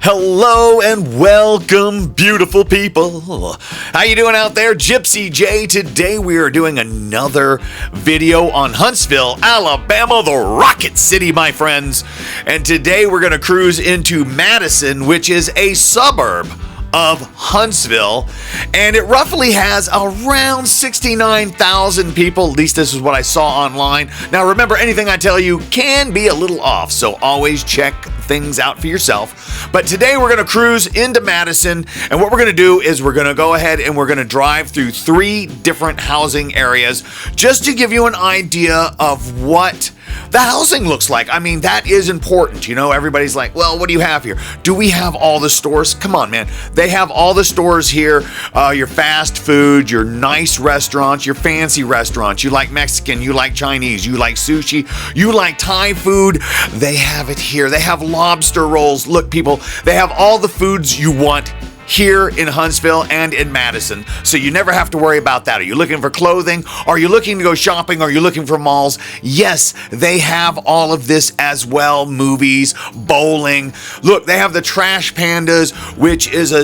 Hello and welcome, beautiful people. How you doing out there? Gypsy J. Today we are doing another video on Huntsville, Alabama, the Rocket City, my friends. And today we're going to cruise into Madison, which is a suburb of Huntsville, and it roughly has around 69,000 people. At least this is what I saw online. Now remember, anything I tell you can be a little off, so always check things out for yourself. But today we're going to cruise into Madison, and what we're going to do is we're going to go ahead and we're going to drive through 3 different housing areas just to give you an idea of what the housing looks like. I mean, that is important. You know, everybody's like, well, what do you have here? Do we have all the stores? Come on, man. They have all the stores here. Your fast food, your nice restaurants, your fancy restaurants. You like Mexican, you like Chinese, you like sushi, you like Thai food. They have it here. They have lobster rolls. Look, people, they have all the foods you want here in Huntsville and in Madison, so you never have to worry about that. Are you looking for clothing? Are you looking to go shopping? Are you looking for malls? Yes, they have all of this as well. Movies, bowling. Look, they have the Trash Pandas, which is a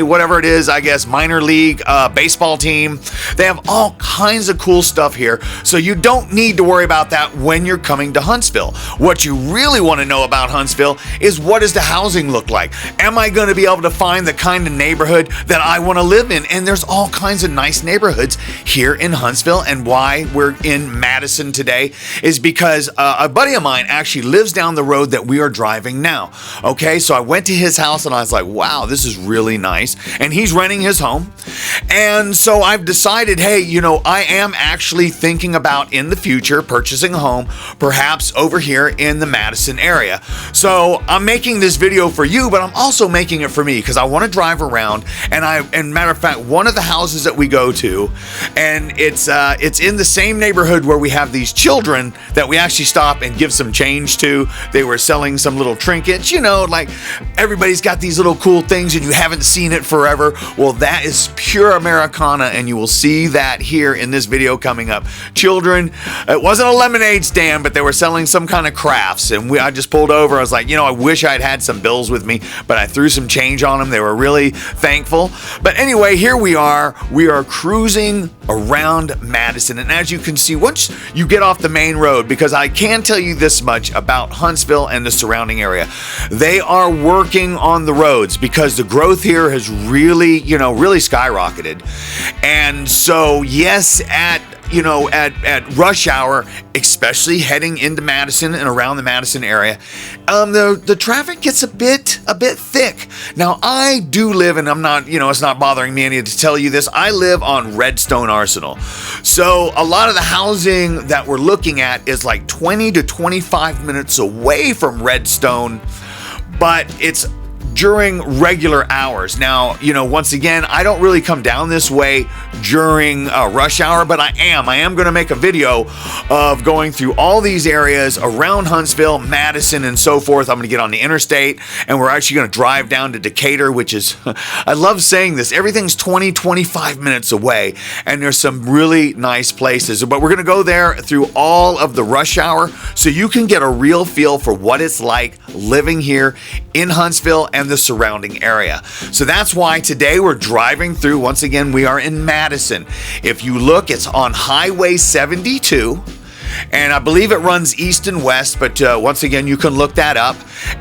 whatever it is, I guess, minor league baseball team. They have all kinds of cool stuff here, so you don't need to worry about that when you're coming to Huntsville. What you really want to know about Huntsville is, what does the housing look like? Am I going to be able to find the kind of neighborhood that I want to live in? And there's all kinds of nice neighborhoods here in Huntsville. And why we're in Madison today is because a buddy of mine actually lives down the road that we are driving now. Okay, so I went to his house and I was like, wow, this is really nice. And he's renting his home. And so I've decided, hey, you know, I am actually thinking about in the future purchasing a home, perhaps over here in the Madison area. So I'm making this video for you, but I'm also making it for me, because I want to drive around. And matter of fact, one of the houses that we go to, and it's in the same neighborhood where we have these children that we actually stop and give some change to. They were selling some little trinkets, you know, like everybody's got these little cool things and you haven't seen it forever. Well, that is pure Americana, and you will see that here in this video coming up. Children, it wasn't a lemonade stand, but they were selling some kind of crafts, and I just pulled over. I was like, you know, I wish I'd had some bills with me, but I threw some change on them. They were really thankful. But anyway, here we are cruising around Madison, and as you can see, once you get off the main road, because I can tell you this much about Huntsville and the surrounding area, they are working on the roads because the growth here has really skyrocketed. And so yes, at rush hour, especially heading into Madison and around the Madison area, the traffic gets a bit thick. Now, I do live, and I'm not, it's not bothering me any to tell you this, I live on Redstone Arsenal. So a lot of the housing that we're looking at is like 20 to 25 minutes away from Redstone, but it's during regular hours. Now, once again, I don't really come down this way during rush hour, but I am going to make a video of going through all these areas around Huntsville, Madison, and so forth. I'm going to get on the interstate, and we're actually going to drive down to Decatur, which is, I love saying this, everything's 20, 25 minutes away, and there's some really nice places. But we're going to go there through all of the rush hour so you can get a real feel for what it's like living here in Huntsville and the surrounding area. So that's why today we're driving through. Once again, we are in Madison. If you look, it's on Highway 72, and I believe it runs east and west, but once again, you can look that up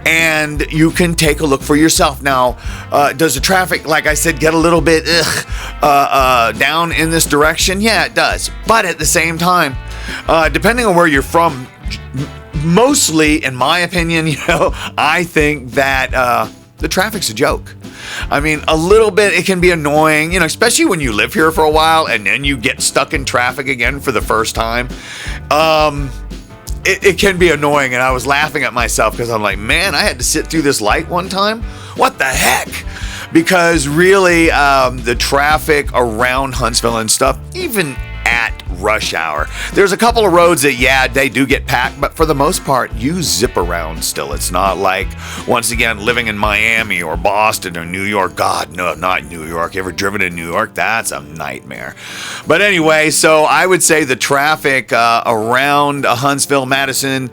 and you can take a look for yourself. Now, does the traffic, like I said, get a little bit down in this direction? Yeah, it does. But at the same time, depending on where you're from, mostly, in my opinion, I think that the traffic's a joke. I mean, a little bit, it can be annoying, especially when you live here for a while and then you get stuck in traffic again for the first time. It can be annoying, and I was laughing at myself because I'm like, man, I had to sit through this light one time. What the heck? Because really, the traffic around Huntsville and stuff, even at rush hour. There's a couple of roads that, yeah, they do get packed, but for the most part, you zip around still. It's not like, once again, living in Miami or Boston or New York. God, no, not New York. Ever driven in New York? That's a nightmare. But anyway, so I would say the traffic around Huntsville, Madison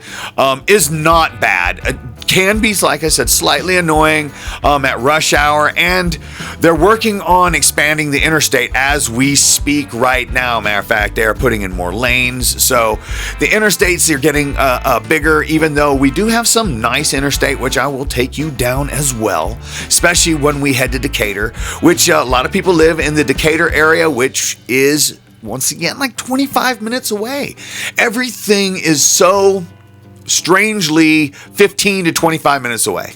is not bad. It can be, like I said, slightly annoying at rush hour, and they're working on expanding the interstate as we speak right now. Matter of fact, they're putting in more lanes, so the interstates are getting bigger, even though we do have some nice interstate, which I will take you down as well, especially when we head to Decatur, which a lot of people live in the Decatur area, which is, once again, like 25 minutes away. Everything is so strangely 15 to 25 minutes away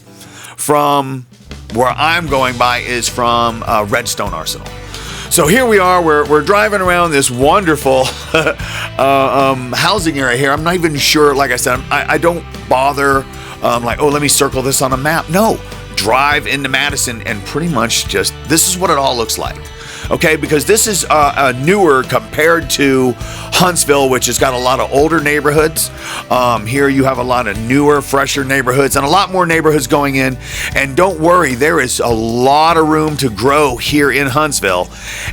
from where I'm going by is from Redstone Arsenal. So here we are, we're driving around this wonderful housing area here. I'm not even sure, like I said, I don't bother like, oh, let me circle this on a map. No, drive into Madison and pretty much just, this is what it all looks like. Okay, because this is newer compared to Huntsville, which has got a lot of older neighborhoods. Here you have a lot of newer, fresher neighborhoods and a lot more neighborhoods going in. And don't worry, there is a lot of room to grow here in Huntsville.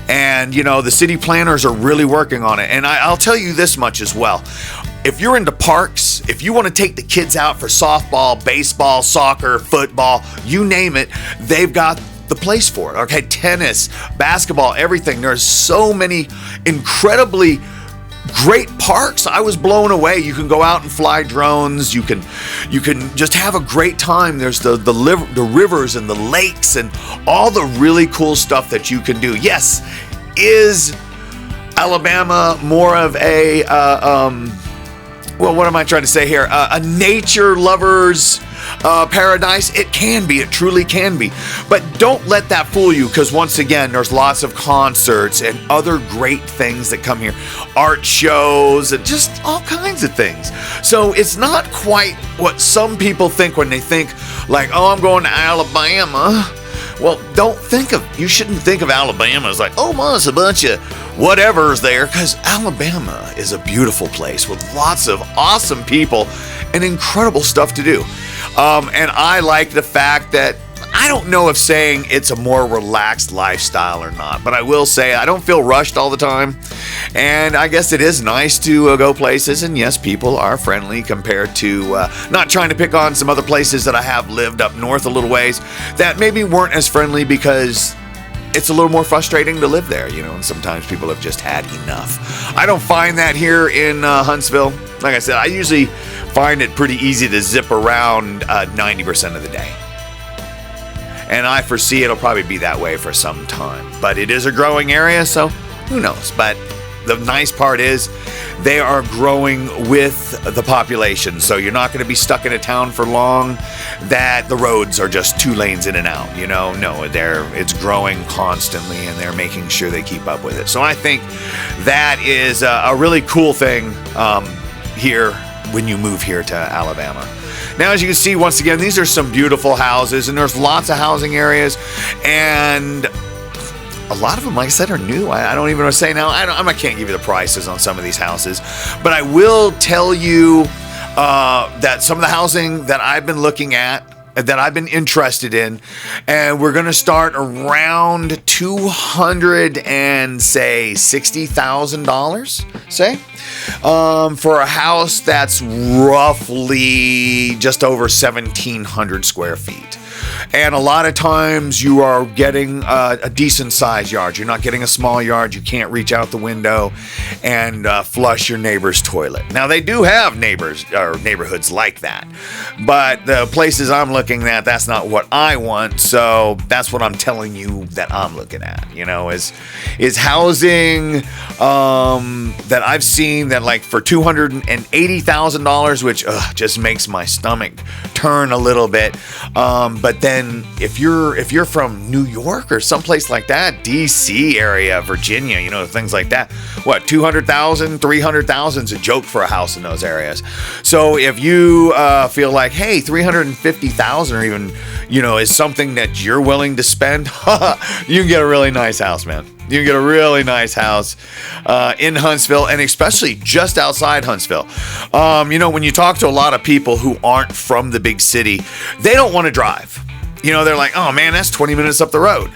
And, you know, the city planners are really working on it. And I'll tell you this much as well. If you're into parks, if you want to take the kids out for softball, baseball, soccer, football, you name it, they've got the place for it. Okay, tennis, basketball, everything. There's so many incredibly great parks. I was blown away. You can go out and fly drones. You can just have a great time. There's the rivers and the lakes and all the really cool stuff that you can do. Yes, is Alabama more of a well, what am I trying to say here? A nature lover's paradise? It can be. It truly can be. But don't let that fool you, because once again, there's lots of concerts and other great things that come here. Art shows and just all kinds of things. So it's not quite what some people think when they think like, oh, I'm going to Alabama. Well, you shouldn't think of Alabama as like, oh, well, it's a bunch of whatever's there, because Alabama is a beautiful place with lots of awesome people and incredible stuff to do. And I like the fact that, I don't know if saying it's a more relaxed lifestyle or not, but I will say I don't feel rushed all the time. And I guess it is nice to go places. And yes, people are friendly compared to, not trying to pick on some other places that I have lived up north a little ways that maybe weren't as friendly, because it's a little more frustrating to live there, you know, and sometimes people have just had enough. I don't find that here in Huntsville. Like I said, I usually find it pretty easy to zip around 90% of the day. And I foresee it'll probably be that way for some time. But it is a growing area, so who knows? But the nice part is they are growing with the population. So you're not going to be stuck in a town for long that the roads are just 2 lanes in and out. You know, no, it's growing constantly, and they're making sure they keep up with it. So I think that is a really cool thing here when you move here to Alabama. Now, as you can see, once again, these are some beautiful houses, and there's lots of housing areas, and a lot of them, like I said, are new. I don't even know what to say now. I can't give you the prices on some of these houses, but I will tell you that some of the housing that I've been looking at, that I've been interested in, and we're going to start around $260,000, say, for a house that's roughly just over 1,700 square feet. And a lot of times you are getting a decent sized yard. You're not getting a small yard. You can't reach out the window and flush your neighbor's toilet. Now, they do have neighbors or neighborhoods like that, but the places I'm looking at, that's not what I want. So that's what I'm telling you that I'm looking at, you know, is housing that I've seen that, like, for $280,000, which just makes my stomach turn a little bit. But then if you're from New York or someplace like that, DC area, Virginia, you know, things like that, what, 200,000, 300,000 is a joke for a house in those areas. So if you feel like, hey, 350,000 or even, you know, is something that you're willing to spend, you can get a really nice house, man. You can get a really nice house in Huntsville, and especially just outside Huntsville. You know, when you talk to a lot of people who aren't from the big city, they don't want to drive. You know, they're like, oh man, that's 20 minutes up the road.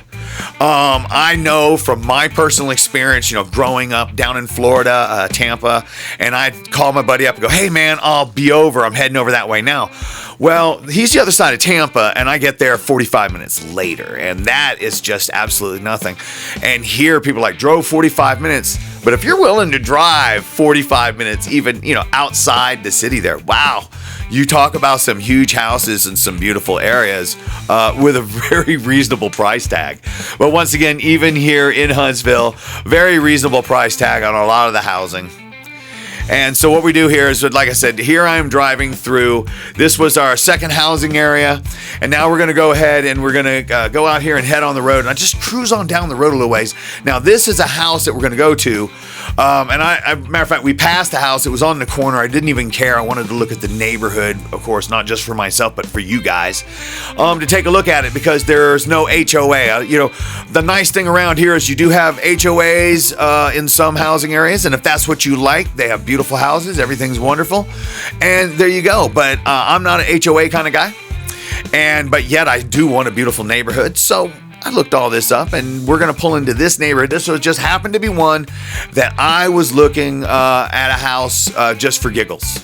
I know from my personal experience, you know, growing up down in Florida, Tampa, and I'd call my buddy up and go, hey man, I'll be over. I'm heading over that way now. Well, he's the other side of Tampa, and I get there 45 minutes later, and that is just absolutely nothing. And here, people like drove 45 minutes, but if you're willing to drive 45 minutes, even, you know, outside the city there, wow, you talk about some huge houses and some beautiful areas with a very reasonable price tag. But once again, even here in Huntsville, very reasonable price tag on a lot of the housing. And so what we do here is, like I said, here I am driving through. This was our second housing area. And now we're going to go ahead and we're going to go out here and head on the road. And I just cruise on down the road a little ways. Now, this is a house that we're going to go to. Matter of fact, we passed the house. It was on the corner. I didn't even care. I wanted to look at the neighborhood, of course, not just for myself, but for you guys, to take a look at it, because there's no HOA. You know, the nice thing around here is you do have HOAs in some housing areas. And if that's what you like, they have beautiful houses. Everything's wonderful. And there you go. But I'm not an HOA kind of guy. But yet I do want a beautiful neighborhood. So I looked all this up, and we're going to pull into this neighborhood. This was just happened to be one that I was looking at a house just for giggles.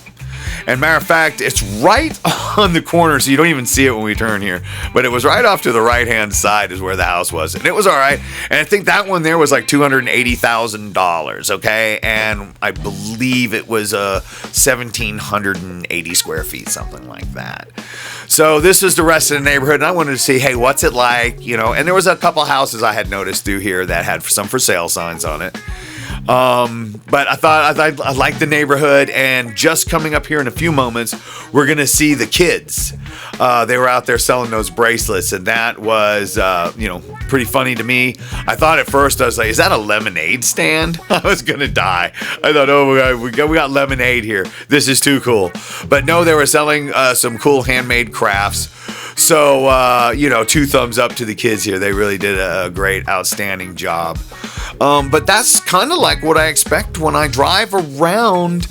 And matter of fact, it's right on the corner, so you don't even see it when we turn here. But it was right off to the right-hand side is where the house was. And it was all right. And I think that one there was like $280,000, okay? And I believe it was 1,780 square feet, something like that. So this is the rest of the neighborhood, and I wanted to see, hey, what's it like? You know, and there was a couple houses I had noticed through here that had some for sale signs on it. But I thought I liked the neighborhood, and just coming up here in a few moments, we're going to see the kids. They were out there selling those bracelets, and that was, pretty funny to me. I thought at first, I was like, is that a lemonade stand? I was going to die. I thought, oh, we got lemonade here. This is too cool. But no, they were selling some cool handmade crafts. So, 2 thumbs up to the kids here. They really did a great, outstanding job. But that's kind of like what I expect when I drive around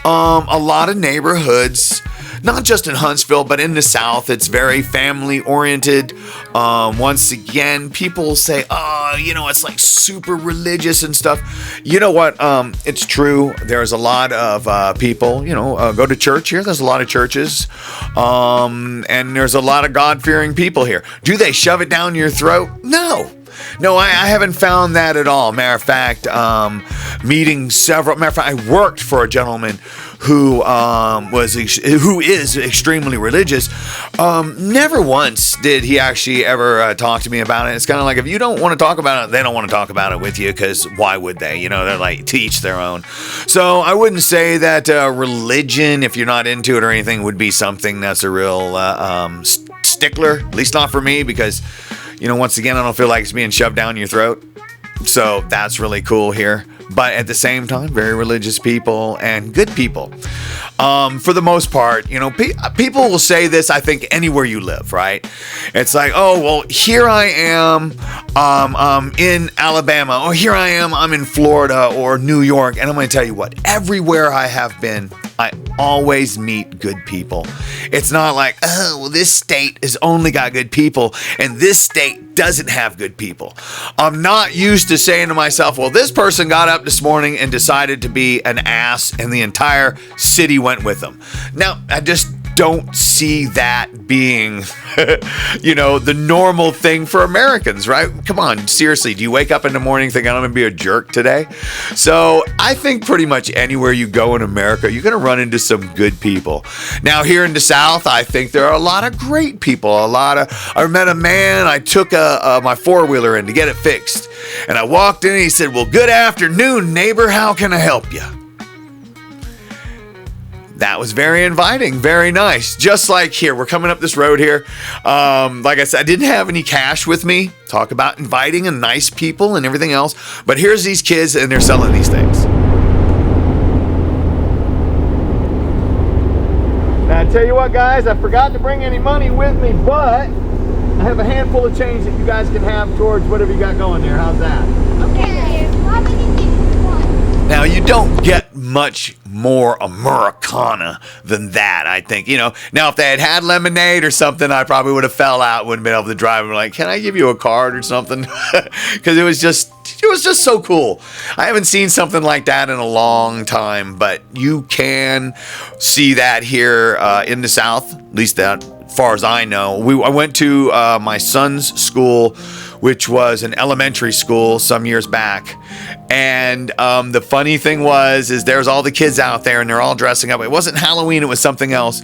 a lot of neighborhoods, not just in Huntsville, but in the South. It's very family oriented. Once again, people say, it's like super religious and stuff. You know what? It's true. There's a lot of people, go to church here. There's a lot of churches. And there's a lot of God-fearing people here. Do they shove it down your throat? No, I haven't found that at all. Matter of fact, I worked for a gentleman who is extremely religious. Never once did he actually ever talk to me about it. It's kind of like, if you don't want to talk about it, they don't want to talk about it with you, because why would they? They're like, to each their own. So I wouldn't say that religion, if you're not into it or anything, would be something that's a real stickler. At least not for me, because once again, I don't feel like it's being shoved down your throat. So that's really cool here. But at the same time, very religious people and good people. For the most part, people will say this, I think, anywhere you live, right? It's like, oh, well, here I am in Alabama, or here I am, I'm in Florida or New York. And I'm going to tell you what, everywhere I have been, I always meet good people. It's not like, oh, well, this state has only got good people, and this state doesn't have good people. I'm not used to saying to myself, well, this person got up this morning and decided to be an ass, and the entire city went with them. Now, I just don't see that being, the normal thing for Americans, right? Come on, seriously, do you wake up in the morning thinking, I'm going to be a jerk today? So I think pretty much anywhere you go in America, you're going to run into some good people. Now, here in the South, I think there are a lot of great people. I met a man, I took my four-wheeler in to get it fixed. And I walked in and he said, well, good afternoon, neighbor. How can I help you? That was very inviting, very nice. Just like here, we're coming up this road here. Like I said, I didn't have any cash with me. Talk about inviting and nice people and everything else. But here's these kids, and they're selling these things. Now, I tell you what, guys, I forgot to bring any money with me, but I have a handful of change that you guys can have towards whatever you got going there. How's that? Okay. Now, you don't get much more Americana than that, I think. Now, if they had lemonade or something, I probably would have fell out, wouldn't have been able to drive. And like, can I give you a card or something? Because it was just so cool. I haven't seen something like that in a long time, but you can see that here in the South, at least that as far as I know. I went to my son's school, which was an elementary school some years back. And the funny thing is there's all the kids out there and they're all dressing up. It wasn't Halloween, it was something else.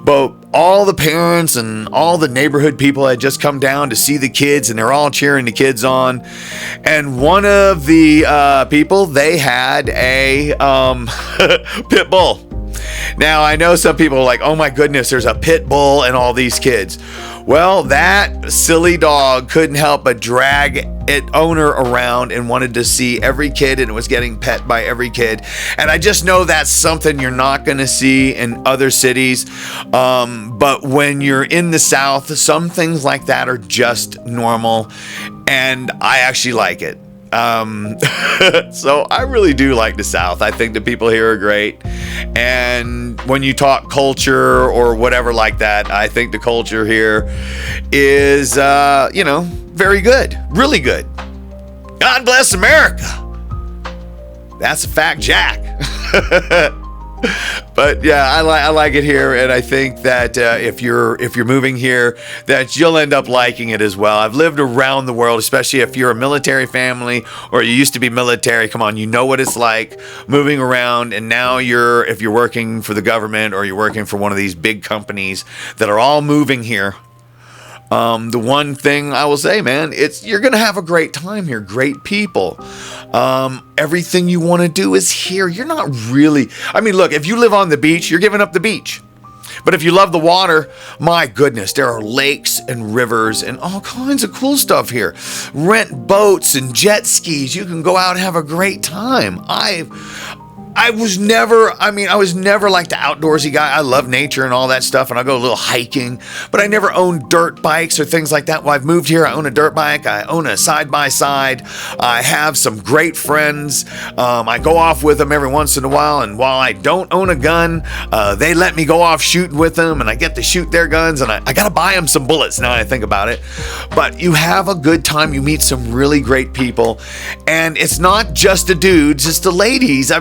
But all the parents and all the neighborhood people had just come down to see the kids, and they're all cheering the kids on. And one of the people, they had a pit bull. Now, I know some people are like, oh my goodness, there's a pit bull and all these kids. Well, that silly dog couldn't help but drag its owner around and wanted to see every kid, and it was getting pet by every kid. And I just know that's something you're not going to see in other cities. But when you're in the South, some things like that are just normal, and I actually like it. So I really do like the South. I think the people here are great. And when you talk culture or whatever like that, I think the culture here is, very good, really good. God bless America. That's a fact, Jack. But yeah, I like it here, and I think that if you're moving here, that you'll end up liking it as well. I've lived around the world, especially if you're a military family or you used to be military. Come on, you know what it's like moving around, and now if you're working for the government or you're working for one of these big companies that are all moving here. The one thing I will say, man, you're going to have a great time here. Great people. Everything you want to do is here. You're not really, look, if you live on the beach, you're giving up the beach. But if you love the water, my goodness, there are lakes and rivers and all kinds of cool stuff here. Rent boats and jet skis. You can go out and have a great time. I was never like the outdoorsy guy. I love nature and all that stuff, and I go a little hiking, but I never owned dirt bikes or things like that. Well, I've moved here. I own a dirt bike. I own a side-by-side. I have some great friends. I go off with them every once in a while, and while I don't own a gun, they let me go off shooting with them, and I get to shoot their guns, and I got to buy them some bullets now that I think about it. But you have a good time. You meet some really great people, and it's not just the dudes, it's the ladies.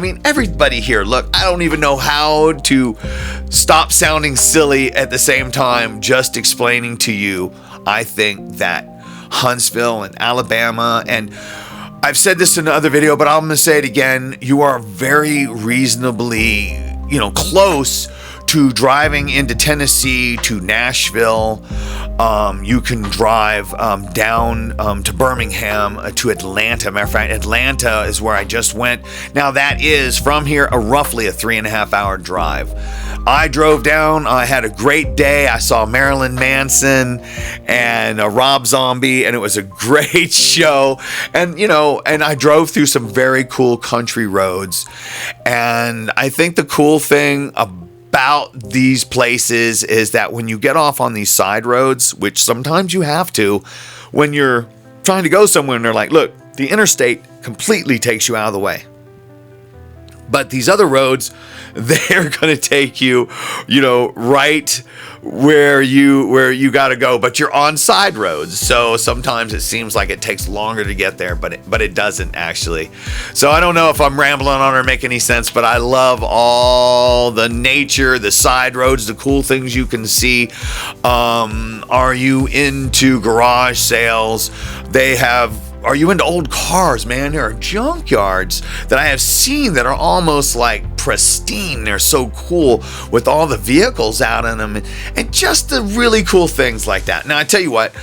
Everybody here, look, I don't even know how to stop sounding silly at the same time just explaining to you. I think that Huntsville and Alabama, and I've said this in another video, but I'm going to say it again, you are very reasonably, close to driving into Tennessee, to Nashville. You can drive down to Birmingham, to Atlanta. Matter of fact, Atlanta is where I just went. Now that is from here roughly a 3.5 hour drive. I drove down. I had a great day. I saw Marilyn Manson and Rob Zombie, and it was a great show. And and I drove through some very cool country roads. And I think the cool thing about these places is that when you get off on these side roads, which sometimes you have to, when you're trying to go somewhere and they're like, look, the interstate completely takes you out of the way. But these other roads, they're going to take you, right where you got to go. But you're on side roads, so sometimes it seems like it takes longer to get there, but it doesn't actually. So I don't know if I'm rambling on or make any sense, but I love all the nature, the side roads, the cool things you can see. Are you into garage sales? Are you into old cars, man? There are junkyards that I have seen that are almost like pristine. They're so cool with all the vehicles out in them and just the really cool things like that. Now, I tell you what,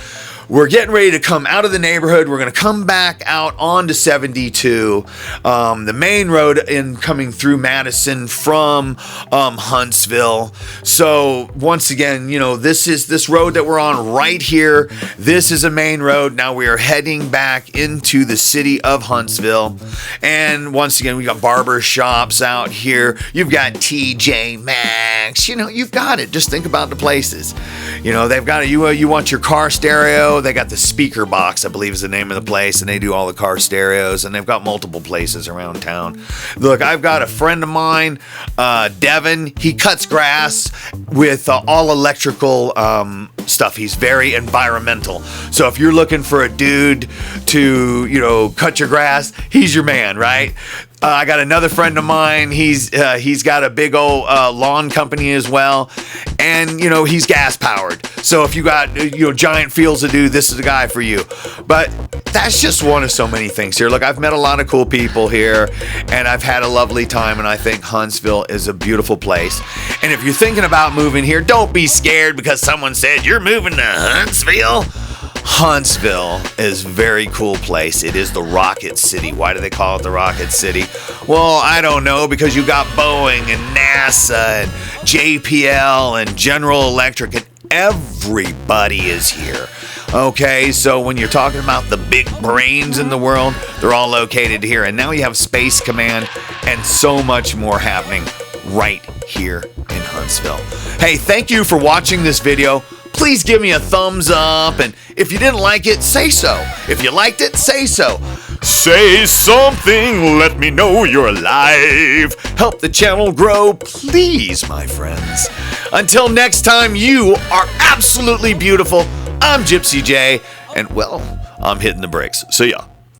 we're getting ready to come out of the neighborhood. We're going to come back out onto 72, the main road coming through Madison from Huntsville. So once again, this road that we're on right here. This is a main road. Now we are heading back into the city of Huntsville. And once again, we got barber shops out here. You've got TJ Maxx. You've got it. Just think about the places. They've got it. You want your car stereo audio. They got the Speaker Box, I believe is the name of the place, and they do all the car stereos, and they've got multiple places around town. Look, I've got a friend of mine, Devin. He cuts grass with all electrical stuff. He's very environmental. So if you're looking for a dude to, cut your grass, he's your man, right? I got another friend of mine. He's got a big old lawn company as well, and he's gas powered. So if you got giant fields to do, this is the guy for you. But that's just one of so many things here. Look, I've met a lot of cool people here, and I've had a lovely time, and I think Huntsville is a beautiful place. And if you're thinking about moving here, don't be scared because someone said you're moving to Huntsville. Huntsville is a very cool place. It is the Rocket City. Why do they call it the Rocket City? Well, I don't know, because you got Boeing and NASA and JPL and General Electric, and everybody is here. Okay, so when you're talking about the big brains in the world, they're all located here. And now you have Space Command and so much more happening right here in Huntsville. Hey, thank you for watching this video. Please give me a thumbs up, and if you didn't like it, say so. If you liked it, say so. Say something, let me know you're alive. Help the channel grow, please, my friends. Until next time, you are absolutely beautiful. I'm Gypsy J, and well, I'm hitting the bricks. See ya.